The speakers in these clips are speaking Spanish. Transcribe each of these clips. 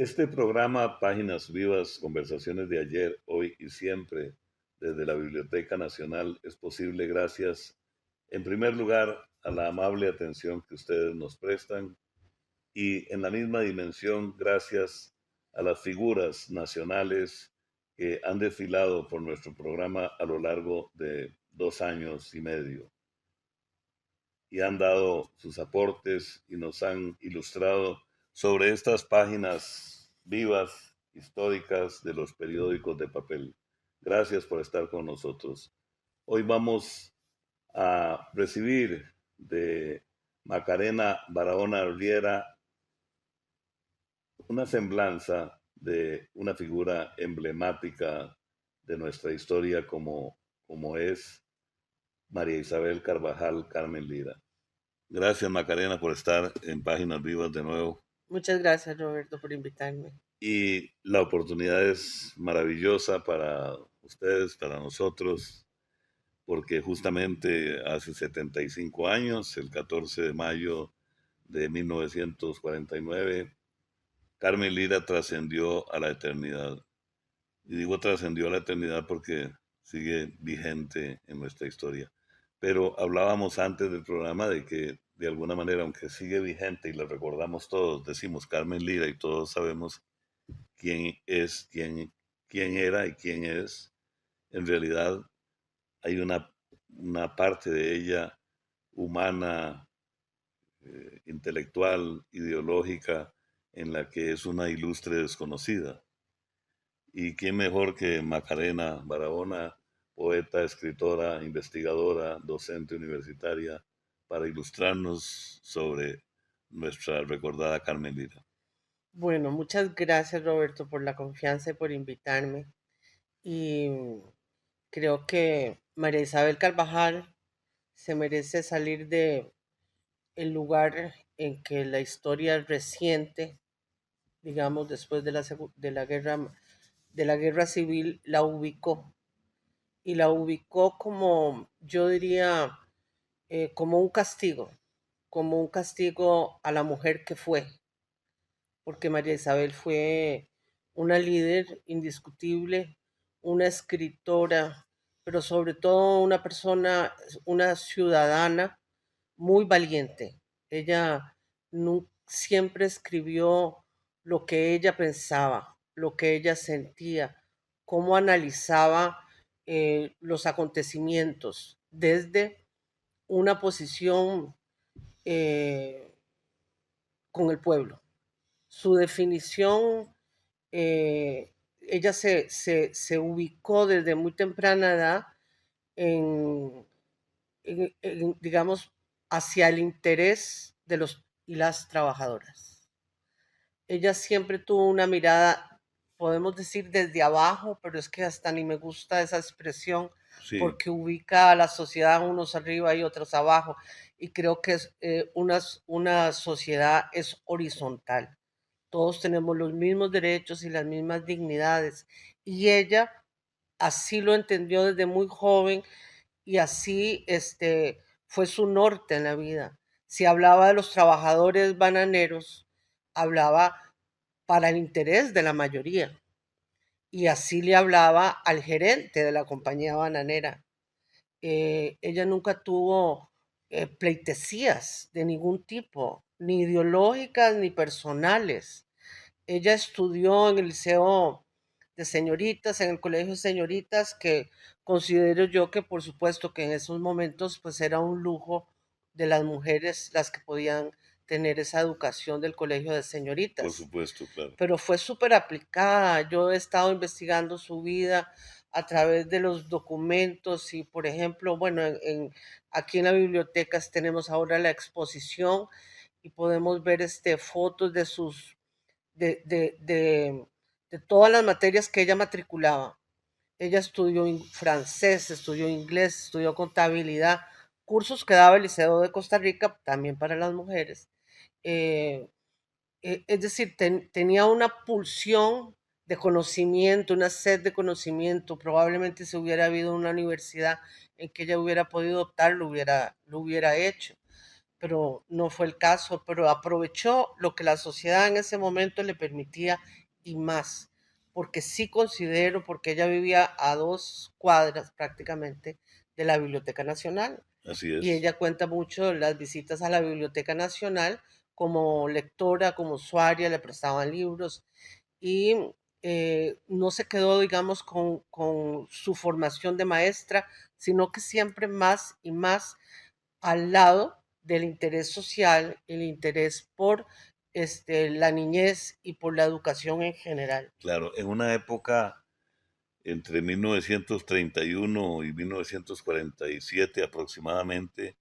Este programa, Páginas Vivas, Conversaciones de ayer, hoy y siempre, desde la Biblioteca Nacional, es posible gracias, en primer lugar, a la amable atención que ustedes nos prestan y en la misma dimensión, gracias a las figuras nacionales que han desfilado por nuestro programa a lo largo de 2 años y medio y han dado sus aportes y nos han ilustrado sobre estas páginas vivas, históricas de los periódicos de papel. Gracias por estar con nosotros. Hoy vamos a recibir de Macarena Barahona Riera una semblanza de una figura emblemática de nuestra historia como es María Isabel Carvajal Carmen Lira. Gracias, Macarena, por estar en Páginas Vivas de nuevo. Muchas gracias, Roberto, por invitarme. Y la oportunidad es maravillosa para ustedes, para nosotros, porque justamente hace 75 años, el 14 de mayo de 1949, Carmen Lira trascendió a la eternidad. Y digo trascendió a la eternidad porque sigue vigente en nuestra historia. Pero hablábamos antes del programa de que de alguna manera, aunque sigue vigente y lo recordamos todos, decimos Carmen Lira y todos sabemos quién es, quién era y quién es, en realidad hay una parte de ella humana, intelectual, ideológica, en la que es una ilustre desconocida. Y quién mejor que Macarena Barahona, poeta, escritora, investigadora, docente universitaria, para ilustrarnos sobre nuestra recordada Carmen Lira. Bueno, muchas gracias, Roberto, por la confianza y por invitarme. Y creo que María Isabel Carvajal se merece salir de el lugar en que la historia reciente, digamos, después de de la guerra civil, la ubicó. Y la ubicó como, yo diría, como un castigo a la mujer que fue, porque María Isabel fue una líder indiscutible, una escritora, pero sobre todo una persona, una ciudadana muy valiente. Ella siempre escribió lo que ella pensaba, lo que ella sentía, cómo analizaba los acontecimientos desde una posición eh, con el pueblo. Su definición, ella se ubicó desde muy temprana edad en, digamos, hacia el interés de los y las trabajadoras. Ella siempre tuvo una mirada, podemos decir desde abajo, pero es que hasta ni me gusta esa expresión Sí, porque ubica a la sociedad unos arriba y otros abajo. Y creo que es, una sociedad es horizontal. Todos tenemos los mismos derechos y las mismas dignidades. Y ella así lo entendió desde muy joven y así fue su norte en la vida. Si hablaba de los trabajadores bananeros, hablaba para el interés de la mayoría. Y así le hablaba al gerente de la compañía bananera. Ella nunca tuvo pleitesías de ningún tipo, ni ideológicas ni personales. Ella estudió en el liceo de señoritas, en el colegio de señoritas, que considero yo que por supuesto que en esos momentos pues era un lujo de las mujeres las que podían tener esa educación del colegio de por señoritas. supuesto, claro. Pero fue súper aplicada. Yo he estado investigando su vida a través de los documentos y, por ejemplo, bueno, aquí en la biblioteca tenemos ahora la exposición y podemos ver fotos de sus de todas las materias que ella matriculaba. Ella estudió francés, estudió inglés, estudió contabilidad, cursos que daba el Liceo de Costa Rica, también para las mujeres. Eh, es decir, tenía una pulsión de conocimiento, una sed de conocimiento. Probablemente si hubiera habido una universidad en que ella hubiera podido optar, lo hubiera hecho, pero no fue el caso, pero aprovechó lo que la sociedad en ese momento le permitía y más, porque sí considero, porque ella vivía a 2 cuadras prácticamente de la Biblioteca Nacional Así y es. ella cuenta mucho las visitas a la Biblioteca Nacional como lectora, como usuaria, le prestaban libros y no se quedó, digamos, con su formación de maestra, sino que siempre más y más al lado del interés social, el interés por la niñez y por la educación en general. Claro, en una época entre 1931 y 1947 aproximadamente,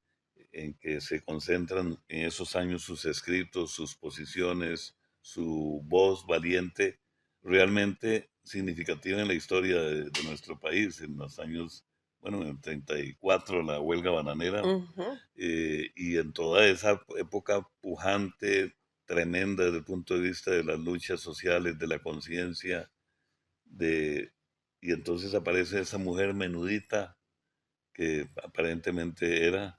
en que se concentran en esos años sus escritos, sus posiciones, su voz valiente, realmente significativa en la historia de nuestro país, en los años, bueno, en el 34, la huelga bananera, Ujú. y en toda esa época pujante, tremenda desde el punto de vista de las luchas sociales, de la conciencia, de, y entonces aparece esa mujer menudita que aparentemente era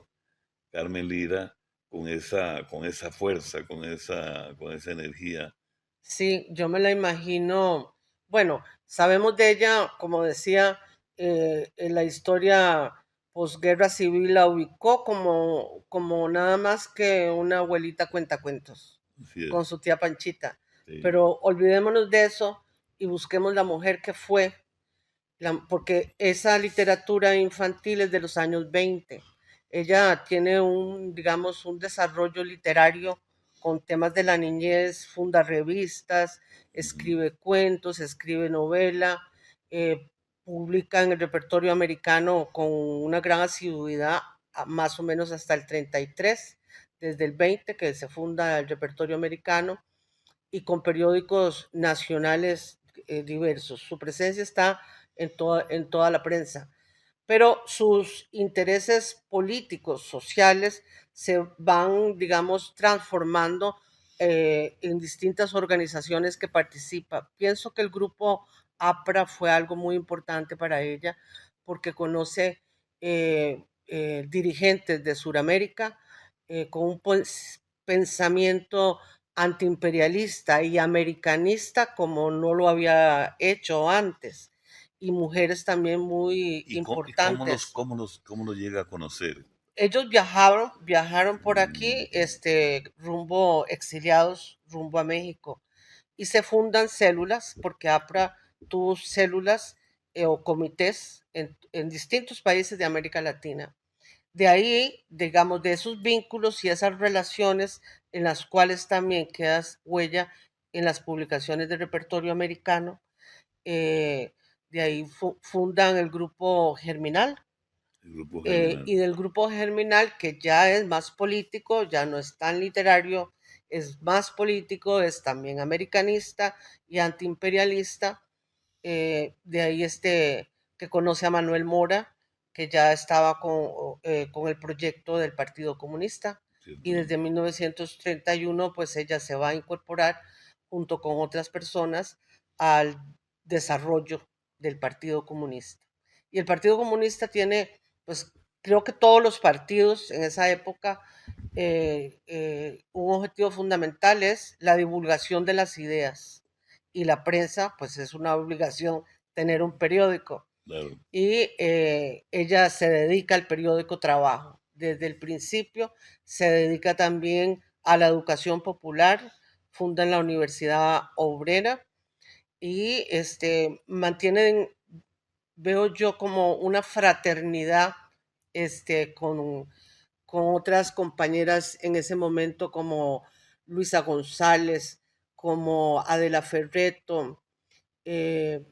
Carmen Lira con esa fuerza, con esa energía. Sí, yo me la imagino. Bueno, sabemos de ella, como decía, en la historia posguerra civil la ubicó como nada más que una abuelita cuentacuentos Así con es. su tía Panchita. Sí. Pero olvidémonos de eso y busquemos la mujer que fue, porque esa literatura infantil es de los años 20. Ella tiene digamos, un desarrollo literario con temas de la niñez, funda revistas, Ujú. escribe cuentos, escribe novela, eh, publica en el repertorio americano con una gran asiduidad, más o menos hasta el 33, desde el 20 que se funda el repertorio americano, y con periódicos nacionales diversos. Su presencia está en toda la prensa, pero sus intereses políticos, sociales, se van, digamos, transformando en distintas organizaciones que participa. Pienso que el grupo APRA fue algo muy importante para ella porque conoce dirigentes de Sudamérica con un pensamiento antiimperialista y americanista como no lo había hecho antes, y mujeres también muy Y cómo importantes. cómo los llega a conocer? Ellos viajaron por aquí, rumbo exiliados, rumbo a México, y se fundan células, porque APRA tuvo células o comités en distintos países de América Latina. De ahí, digamos, de esos vínculos y esas relaciones en las cuales también quedas huella en las publicaciones del repertorio americano, eh, de ahí fundan el grupo Germinal, El grupo Germinal. y del grupo Germinal, que ya es más político, ya no es tan literario, es más político, es también americanista y antiimperialista. De ahí que conoce a Manuel Mora, que ya estaba con el proyecto del Partido Comunista, y ¿Cierto? desde 1931 pues ella se va a incorporar junto con otras personas al desarrollo del Partido Comunista. Y el Partido Comunista tiene, pues creo que todos los partidos en esa época, un objetivo fundamental es la divulgación de las ideas, y la prensa, pues es una obligación tener un periódico. Claro. Y ella se dedica al periódico Trabajo. Desde el principio se dedica también a la educación popular, funda en la Universidad Obrera y mantienen, veo yo, como una fraternidad con otras compañeras en ese momento como Luisa González, como Adela Ferreto, eh,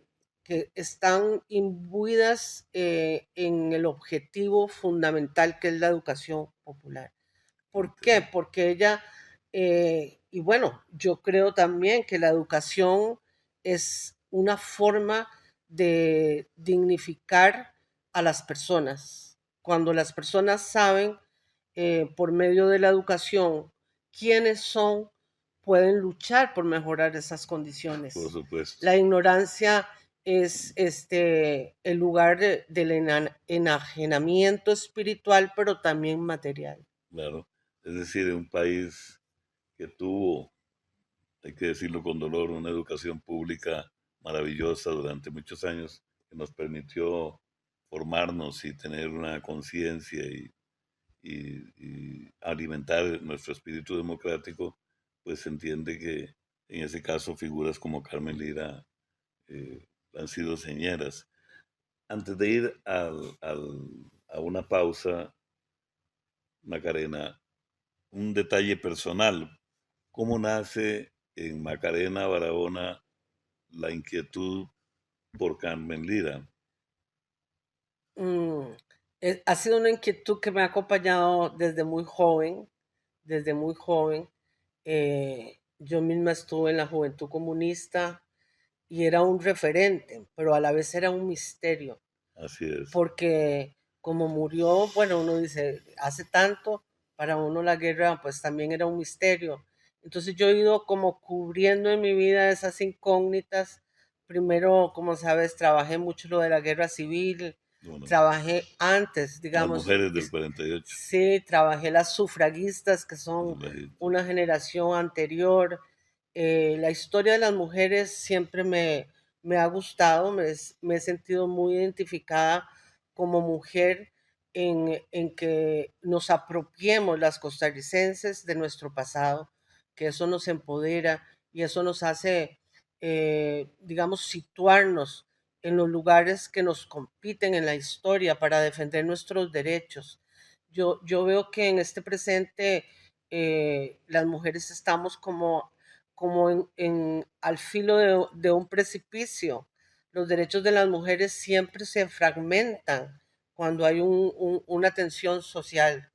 que están imbuidas en el objetivo fundamental que es la educación popular. ¿Por qué? Entiendo. Porque ella, y bueno, yo creo también que la educación es una forma de dignificar a las personas. Cuando las personas saben, por medio de la educación, quiénes son, pueden luchar por mejorar esas Por condiciones. supuesto, La ignorancia es el lugar del enajenamiento espiritual, pero también material. claro. Es decir, un país que tuvo, hay que decirlo con dolor, una educación pública maravillosa durante muchos años que nos permitió formarnos y tener una conciencia y alimentar nuestro espíritu democrático, pues se entiende que en ese caso figuras como Carmen Lira han sido señeras. Antes de ir a una pausa, Macarena, un detalle personal. ¿Cómo nace en Macarena Barahona la inquietud por Carmen Lira? Mm, ha sido una inquietud que me ha acompañado desde muy joven. Yo misma estuve en la Juventud Comunista y era un referente, pero a la vez era un misterio, Así es, porque como murió, bueno, uno dice, hace tanto, para uno la guerra pues también era un misterio. Entonces yo he ido como cubriendo en mi vida esas incógnitas. Primero, como sabes, trabajé mucho lo de la guerra civil, bueno, trabajé antes, las digamos, mujeres del 48, sí, trabajé las sufragistas, que por son supuesto. una generación anterior. La historia de las mujeres siempre me ha gustado, me he sentido muy identificada como mujer en que nos apropiemos las costarricenses de nuestro pasado, que eso nos empodera y eso nos hace, digamos, situarnos en los lugares que nos compiten en la historia para defender nuestros derechos. Yo veo que en este presente las mujeres estamos como al filo de un precipicio. Los derechos de las mujeres siempre se fragmentan cuando hay una tensión social.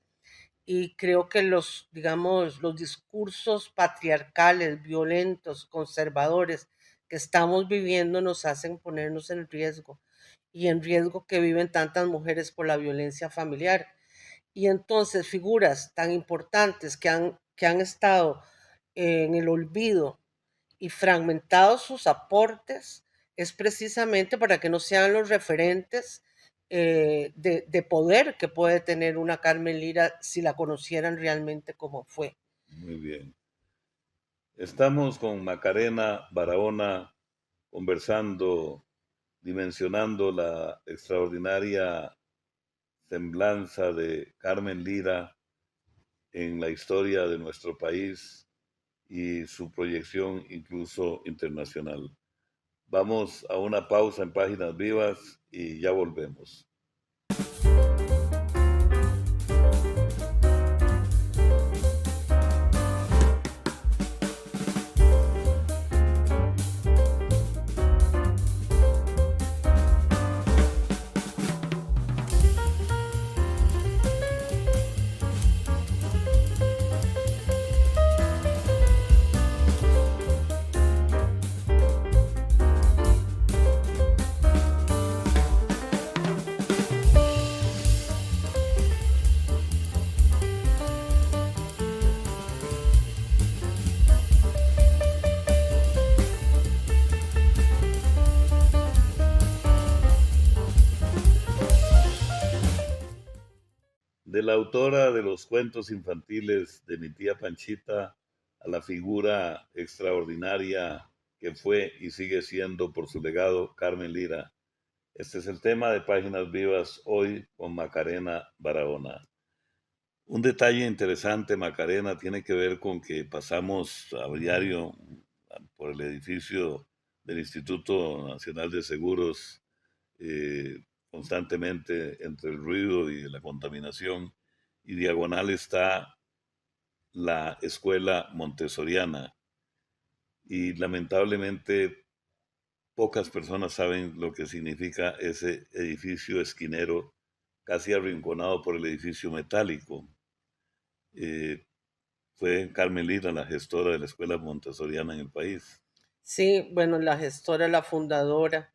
Y creo que digamos, los discursos patriarcales, violentos, conservadores que estamos viviendo nos hacen ponernos en riesgo y en riesgo que viven tantas mujeres por la violencia familiar. Y entonces figuras tan importantes que han estado en el olvido y fragmentados sus aportes es precisamente para que no sean los referentes de poder que puede tener una Carmen Lira si la conocieran realmente como fue. Muy bien. Estamos con Macarena Barahona conversando, dimensionando la extraordinaria semblanza de Carmen Lira en la historia de nuestro país y su proyección incluso internacional. Vamos a una pausa en Páginas Vivas y ya volvemos. De la autora de los cuentos infantiles de mi tía Panchita a la figura extraordinaria que fue y sigue siendo por su legado Carmen Lira. Este es el tema de Páginas Vivas hoy con Macarena Barahona. Un detalle interesante, Macarena, tiene que ver con que pasamos a diario por el edificio del Instituto Nacional de Seguros constantemente entre el ruido y la contaminación, y diagonal está la escuela montessoriana. Y lamentablemente pocas personas saben lo que significa ese edificio esquinero, casi arrinconado por el edificio metálico. Eh, Fue Carmen Lira la gestora de la escuela montessoriana en el país. Sí, bueno, la gestora, la fundadora.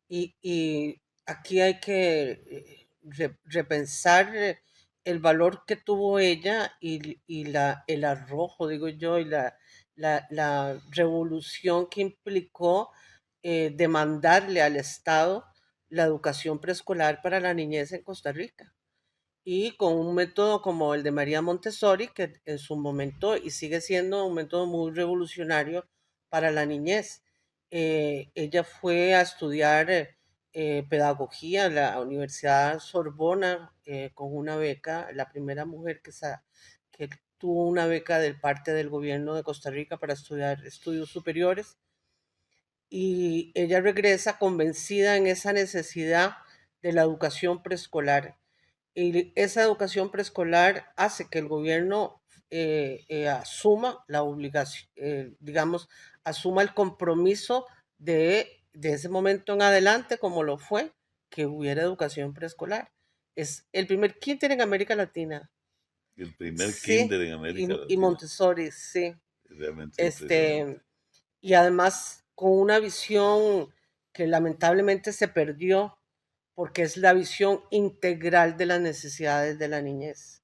Y aquí hay que repensar el valor que tuvo ella el arrojo, digo yo, y la revolución que implicó demandarle al Estado la educación preescolar para la niñez en Costa Rica. Y con un método como el de María Montessori, que en su momento y sigue siendo un método muy revolucionario para la niñez. Ella fue a estudiar pedagogía en la Universidad Sorbona con una beca, la primera mujer que tuvo una beca de parte del gobierno de Costa Rica para estudiar estudios superiores. Y ella regresa convencida en esa necesidad de la educación preescolar, y esa educación preescolar hace que el gobierno asuma la obligación, digamos, asuma el compromiso de ese momento en adelante, como lo fue, que hubiera educación preescolar. Es el primer kinder en América Latina. El primer Sí, kinder en América y Latina. Montessori, sí. Es realmente impresionante. Este, y además con una visión que lamentablemente se perdió, porque es la visión integral de las necesidades de la niñez.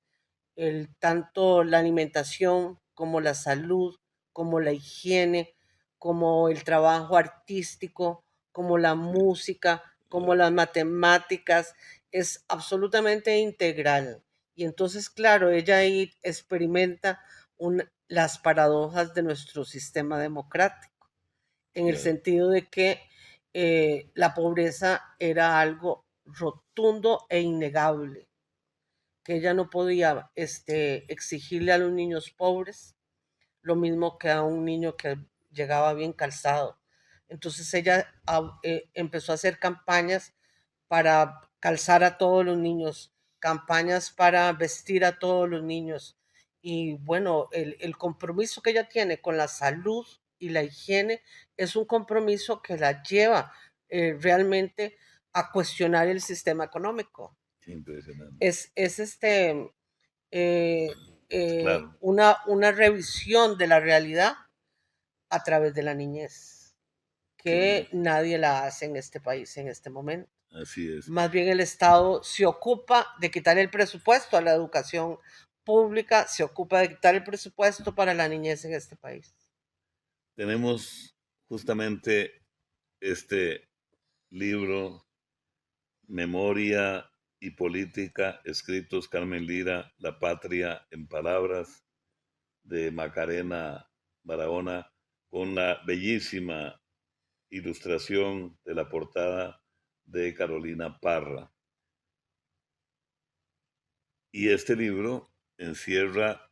Tanto la alimentación como la salud, como la higiene, como el trabajo artístico, como la Sí, música, como claro, las matemáticas, es absolutamente integral. Y entonces, claro, ella ahí experimenta las paradojas de nuestro sistema democrático, en el claro. sentido de que la pobreza era algo rotundo e innegable, que ella no podía exigirle a los niños pobres lo mismo que a un niño que llegaba bien calzado. Entonces ella empezó a hacer campañas para calzar a todos los niños, campañas para vestir a todos los niños. Y bueno, el compromiso que ella tiene con la salud y la higiene es un compromiso que la lleva realmente a cuestionar el sistema económico. Qué impresionante. Es eh, Claro, una revisión de la realidad a través de la niñez, que que nadie la hace en este país en este momento. así es. Más bien el Estado se ocupa de quitar el presupuesto a la educación pública, se ocupa de quitar el presupuesto para la niñez en este país. Tenemos justamente este libro, Memoria y Política, escritos Carmen Lira, La Patria en Palabras, de Macarena Barahona, con la bellísima ilustración de la portada de Carolina Parra. Y este libro encierra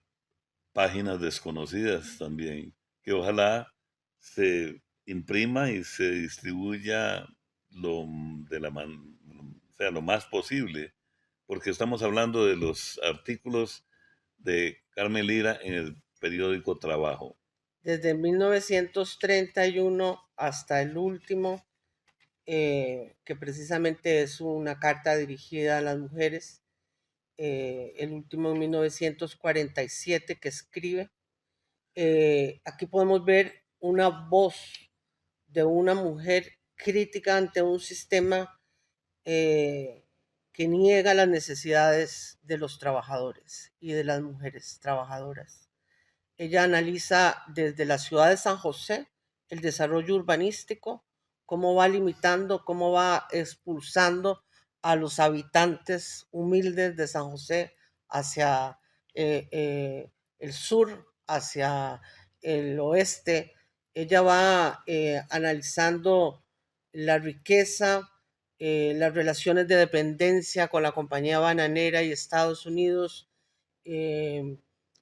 páginas desconocidas también, que ojalá se imprima y se distribuya lo, de la o sea, lo más posible, porque estamos hablando de los artículos de Carmen Lira en el periódico Trabajo. Desde 1931 hasta el último, que precisamente es una carta dirigida a las mujeres, el último en 1947 que escribe. Aquí podemos ver una voz de una mujer crítica ante un sistema eh, que niega las necesidades de los trabajadores y de las mujeres trabajadoras. Ella analiza desde la ciudad de San José el desarrollo urbanístico, cómo va limitando, cómo va expulsando a los habitantes humildes de San José hacia el sur, hacia el oeste. Ella va analizando la riqueza, las relaciones de dependencia con la compañía bananera y Estados Unidos, eh,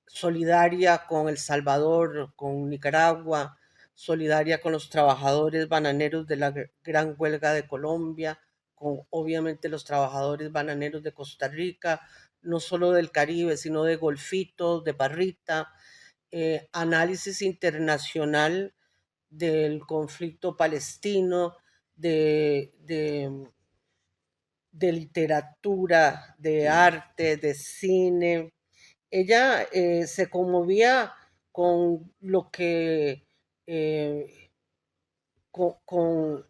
solidaria con El Salvador, con Nicaragua, solidaria con los trabajadores bananeros de la gran huelga de Colombia, con obviamente los trabajadores bananeros de Costa Rica, no solo del Caribe, sino de Golfito, de Barrita, análisis internacional del conflicto palestino, de literatura, de Sí, arte, de cine. Ella se conmovía con lo que, eh, con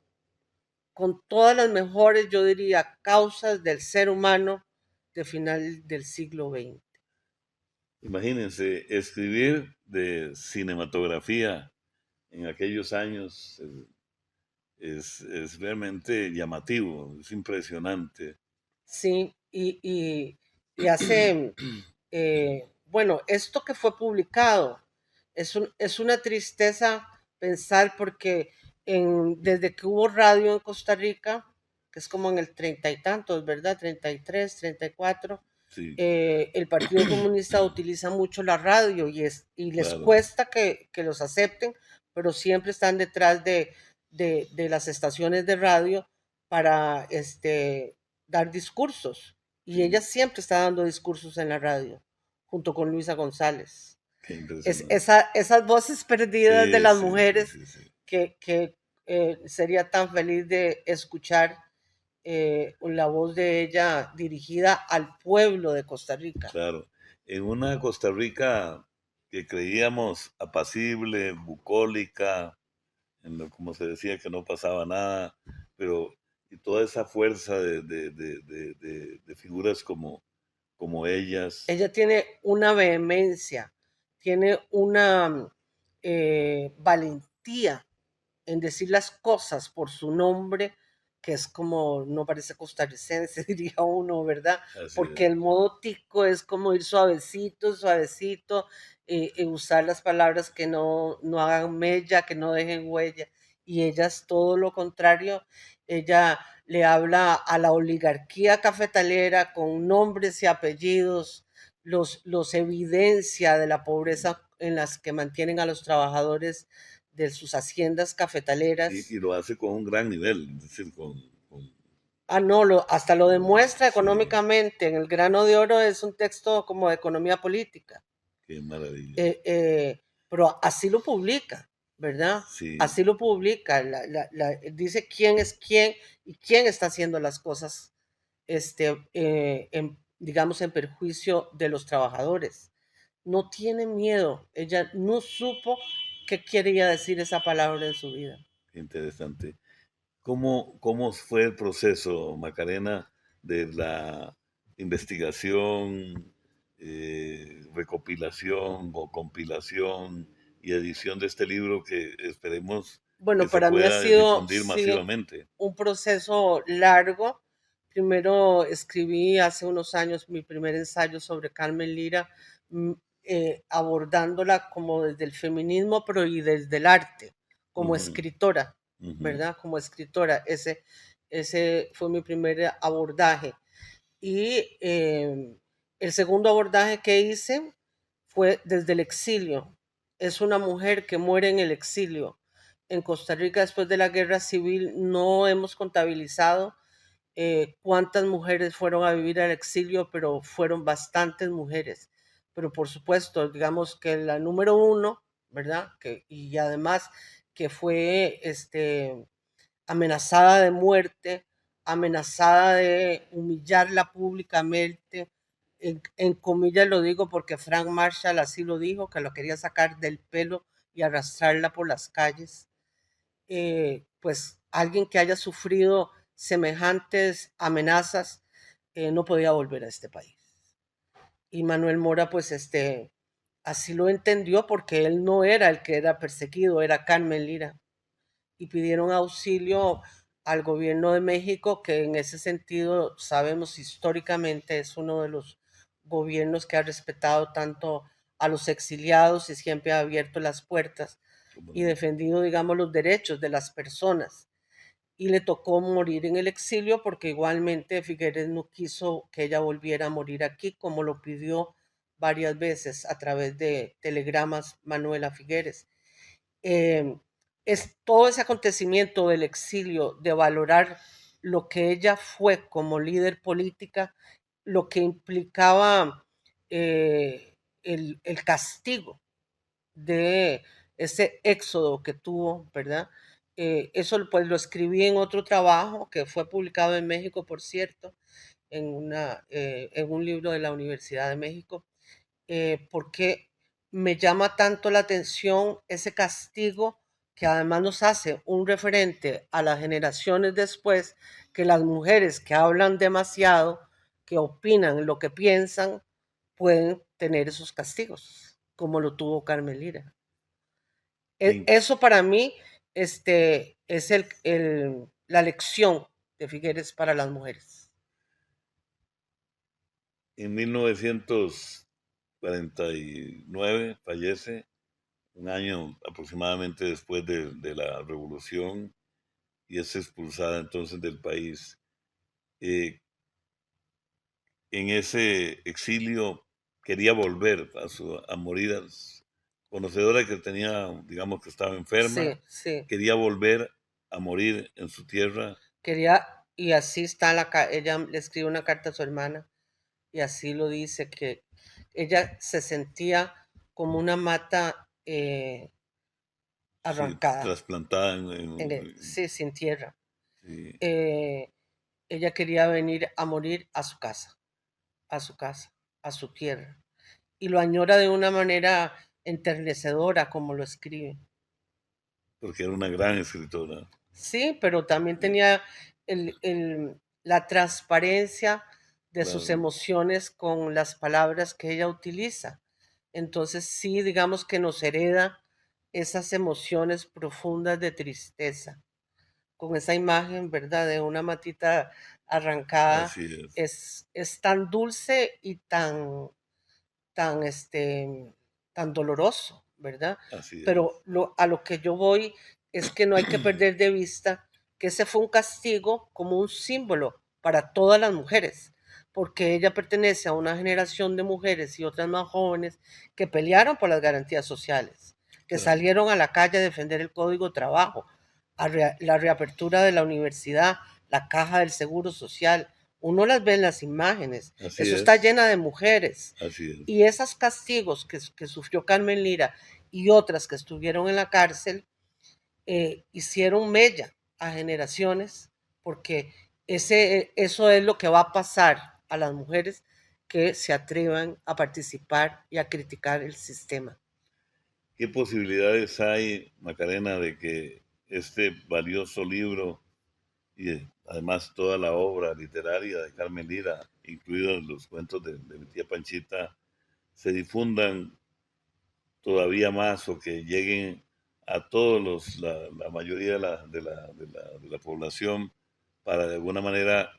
con todas las mejores, yo diría, causas del ser humano de final del siglo XX. Imagínense, escribir de cinematografía en aquellos años es realmente llamativo, es impresionante. Sí, y hace, bueno, esto que fue publicado es una tristeza pensar porque desde que hubo radio en Costa Rica, que es como en el treinta y tantos, ¿verdad? 33, 34, Sí, el Partido Comunista utiliza mucho la radio y les claro, cuesta que los acepten, pero siempre están detrás de las estaciones de radio para dar discursos. Y ella sí, siempre está dando discursos en la radio, junto con Luisa González. qué impresionante. Esas voces perdidas de Sí, las sí, sí, mujeres sí, sí, que sería tan feliz de escuchar la voz de ella dirigida al pueblo de Costa Rica. claro. En una Costa Rica que creíamos apacible, bucólica, como se decía, que no pasaba nada, pero y toda esa fuerza de figuras como ellas, Ella tiene una vehemencia, tiene una valentía en decir las cosas por su nombre, que es como, no parece costarricense, diría uno, ¿verdad? así Porque es, el modo tico es como ir suavecito, suavecito, usar las palabras que no hagan mella, que no dejen huella. Y ella es todo lo contrario. Ella le habla a la oligarquía cafetalera con nombres y apellidos, los evidencia de la pobreza en las que mantienen a los trabajadores de sus haciendas cafetaleras. y lo hace con un gran nivel, es decir, con- Ah, no, hasta lo demuestra sí, económicamente. En El grano de oro es un texto como de economía política, qué maravilla. eh, eh, pero así lo publica, ¿verdad? Sí, Así lo publica. Dice quién es quién y quién está haciendo las cosas, digamos, en perjuicio de los trabajadores. No tiene miedo. Ella no supo qué quería decir esa palabra en su vida. qué interesante. ¿Cómo fue el proceso, Macarena, de la investigación, recopilación o compilación y edición de este libro que esperemos que Bueno, se para mí ha pueda sido, difundir sí, masivamente? un proceso largo. Primero escribí hace unos años mi primer ensayo sobre Carmen Lira, mm, abordándola como desde el feminismo, pero y desde el arte, como Ujú, escritora, ujú. ¿verdad? Como escritora. Ese fue mi primer abordaje. Y el segundo abordaje que hice fue desde el exilio. Es una mujer que muere en el exilio. En Costa Rica, después de la guerra civil, no hemos contabilizado cuántas mujeres fueron a vivir al exilio, pero fueron bastantes mujeres. Pero por supuesto, digamos que la número uno, ¿verdad? Y además que fue amenazada de muerte, amenazada de humillarla públicamente. En comillas lo digo porque Frank Marshall así lo dijo, que lo quería sacar del pelo y arrastrarla por las calles. Pues alguien que haya sufrido semejantes amenazas no podía volver a este país. Y Manuel Mora, pues así lo entendió porque él no era el que era perseguido, era Carmen Lira y pidieron auxilio al gobierno de México, que en ese sentido sabemos históricamente es uno de los gobiernos que ha respetado tanto a los exiliados y siempre ha abierto las puertas ¿Cómo y no? defendido, digamos, los derechos de las personas. Y le tocó morir en el exilio porque igualmente Figueres no quiso que ella volviera a morir aquí, como lo pidió varias veces a través de telegramas Manuela Figueres. eh, es todo ese acontecimiento del exilio, de valorar lo que ella fue como líder política, lo que implicaba el castigo de ese éxodo que tuvo, ¿verdad? Eso pues lo escribí en otro trabajo que fue publicado en México, por cierto, en un libro de la Universidad de México, porque me llama tanto la atención ese castigo que además nos hace un referente a las generaciones después, que las mujeres que hablan demasiado, que opinan lo que piensan, pueden tener esos castigos, como lo tuvo Carmen Lira. Sí. Eso para mí es la lección de Figueres para las mujeres. En 1949 fallece, un año aproximadamente después de la revolución, y es expulsada entonces del país. En ese exilio quería volver a morir, conocedora que tenía, digamos que estaba enferma, Sí. quería volver a morir en su tierra. Y así está ella le escribe una carta a su hermana, y así lo dice, que ella se sentía como una mata arrancada. Sí, trasplantada sin tierra. Sí. Ella quería venir a morir a su casa, a su tierra. Y lo añora de una manera enternecedora, como lo escribe. Porque era una gran escritora. Sí, pero también tenía la transparencia de sus Claro. emociones con las palabras que ella utiliza. Entonces sí, digamos que nos hereda esas emociones profundas de tristeza. Con esa imagen, ¿verdad? De una matita arrancada, Así es. es tan dulce y tan, tan, tan doloroso, ¿verdad? Así Pero es. a lo que yo voy es que no hay que perder de vista que ese fue un castigo como un símbolo para todas las mujeres, porque ella pertenece a una generación de mujeres y otras más jóvenes que pelearon por las garantías sociales, que Claro. salieron a la calle a defender el Código de Trabajo, la reapertura de la universidad, la caja del Seguro Social. Uno las ve en las imágenes. Así Eso es. está llena de mujeres. Así es. Y esos castigos que sufrió Carmen Lira y otras que estuvieron en la cárcel hicieron mella a generaciones, porque eso es lo que va a pasar a las mujeres que se atrevan a participar y a criticar el sistema. ¿Qué posibilidades hay, Macarena, de que este valioso libro y además toda la obra literaria de Carmen Lira, incluidos los cuentos de mi tía Panchita, se difundan todavía más o que lleguen a todos la mayoría de la población para de alguna manera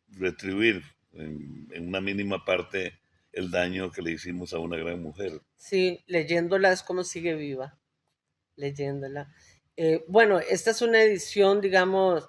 retribuir en una mínima parte el daño que le hicimos a una gran mujer? Sí, leyéndola es como sigue viva, leyéndola. Bueno, esta es una edición, digamos,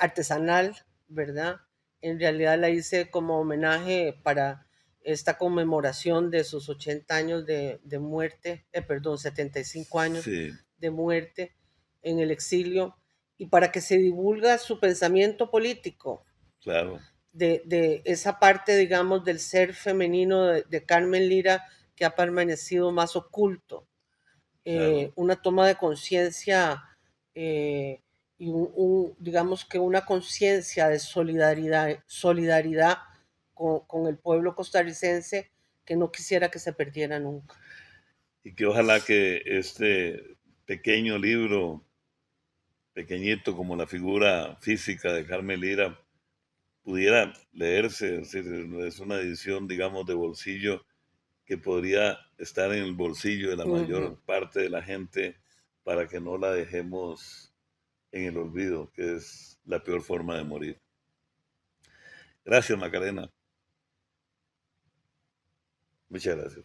artesanal, ¿verdad? En realidad la hice como homenaje para esta conmemoración de sus 80 años de muerte, perdón, 75 años Sí, de muerte en el exilio, y para que se divulga su pensamiento político, claro. de esa parte, digamos, del ser femenino de Carmen Lira que ha permanecido más oculto. Claro. Una toma de conciencia y digamos que una conciencia de solidaridad con el pueblo costarricense que no quisiera que se perdiera nunca. Y que ojalá que este pequeño libro, pequeñito como la figura física de Carmen Lira, pudiera leerse. Es decir, es una edición, digamos, de bolsillo que podría estar en el bolsillo de la mayor parte de la gente para que no la dejemos en el olvido, que es la peor forma de morir. Gracias, Macarena. Muchas gracias.